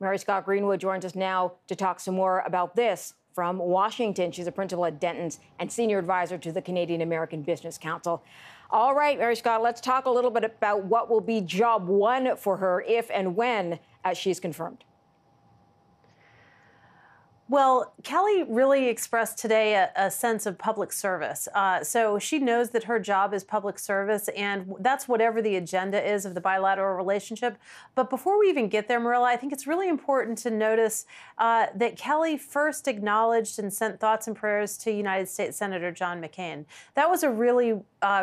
MaryScott Greenwood joins us now to talk some more about this from Washington. She's a principal at Denton's and senior advisor to the Canadian American Business Council. All right, MaryScott, let's talk a little bit about what will be job one for her if and when she's confirmed. Well, Kelly really expressed today a sense of public service. So she knows that her job is public service, and that's whatever the agenda is of the bilateral relationship. But before we even get there, Marilla, I think it's really important to notice that Kelly first acknowledged and sent thoughts and prayers to United States Senator John McCain. That was a really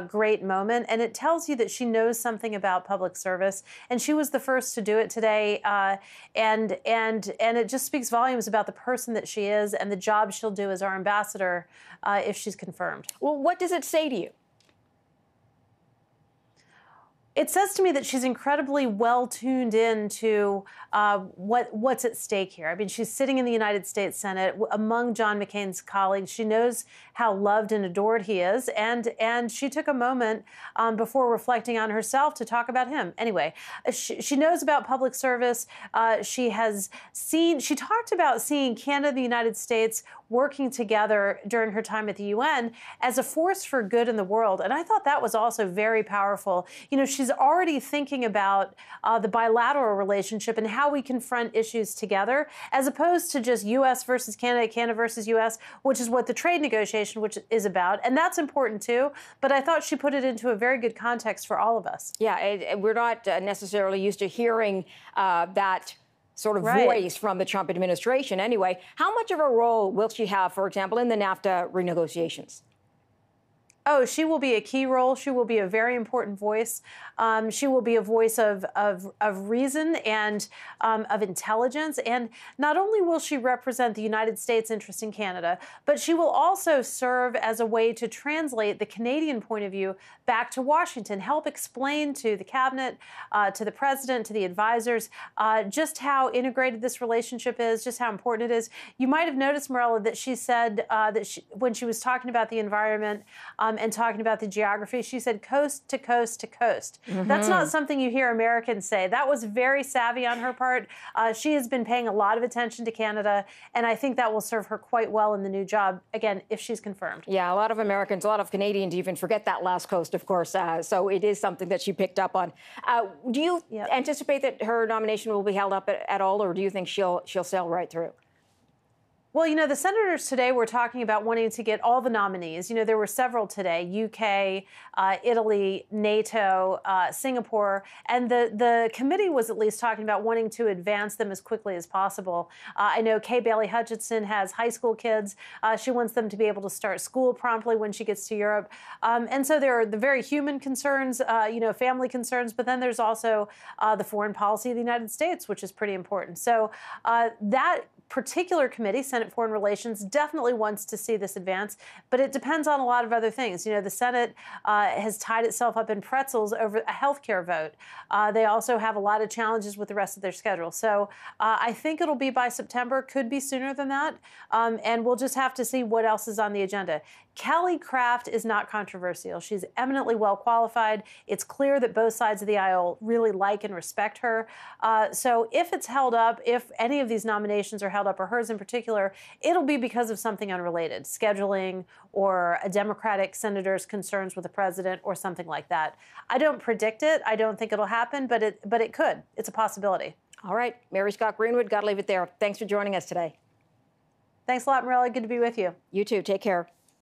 great moment, and it tells you that she knows something about public service, and she was the first to do it today. And it just speaks volumes about the person that she is and the job she'll do as our ambassador if she's confirmed. Well, what does it say to you? It says to me that she's incredibly well tuned in to what's at stake here. I mean, she's sitting in the United States Senate among John McCain's colleagues. She knows how loved and adored he is, and she took a moment before reflecting on herself to talk about him. Anyway, she knows about public service. She talked about seeing Canada and the United States working together during her time at the UN as a force for good in the world. And I thought that was also very powerful. You know, she's already thinking about the bilateral relationship and how we confront issues together, as opposed to just U.S. versus Canada, Canada versus U.S., which is what the trade negotiation is about. And that's important, too. But I thought she put it into a very good context for all of us. Yeah, we're not necessarily used to hearing that sort of voice from the Trump administration. Anyway, how much of a role will she have, for example, in the NAFTA renegotiations? Oh, she will be a key role. She will be a very important voice. She will be a voice of reason and of intelligence. And not only will she represent the United States' interest in Canada, but she will also serve as a way to translate the Canadian point of view back to Washington, help explain to the cabinet, to the president, to the advisors, just how integrated this relationship is, just how important it is. You might have noticed, Marilla, that she said that when she was talking about the environment, and talking about the geography, she said coast to coast to coast. Mm-hmm. That's not something you hear Americans say. That was very savvy on her part. She has been paying a lot of attention to Canada, and I think that will serve her quite well in the new job, again, if she's confirmed. Yeah, a lot of Americans, a lot of Canadians even forget that last coast, of course, so it is something that she picked up on. Do you anticipate that her nomination will be held up at all, or do you think she'll sail right through? Well, you know, the senators today were talking about wanting to get all the nominees. You know, there were several today, UK, Italy, NATO, Singapore, and the committee was at least talking about wanting to advance them as quickly as possible. I know Kay Bailey Hutchinson has high school kids. She wants them to be able to start school promptly when she gets to Europe. And so there are the very human concerns, you know, family concerns, but then there's also the foreign policy of the United States, which is pretty important. So that particular committee, Senate Foreign Relations, definitely wants to see this advance, but it depends on a lot of other things. You know, the Senate has tied itself up in pretzels over a health care vote. They also have a lot of challenges with the rest of their schedule. So I think it'll be by September, could be sooner than that, and we'll just have to see what else is on the agenda. Kelly Craft is not controversial. She's eminently well qualified. It's clear that both sides of the aisle really like and respect her. So if it's held up, if any of these nominations are held up, or hers in particular, it'll be because of something unrelated, scheduling or a Democratic senator's concerns with the president or something like that. I don't predict it. I don't think it'll happen, but it could. It's a possibility. All right. MaryScott Greenwood, got to leave it there. Thanks for joining us today. Thanks a lot, Marilla. Good to be with you. You too. Take care.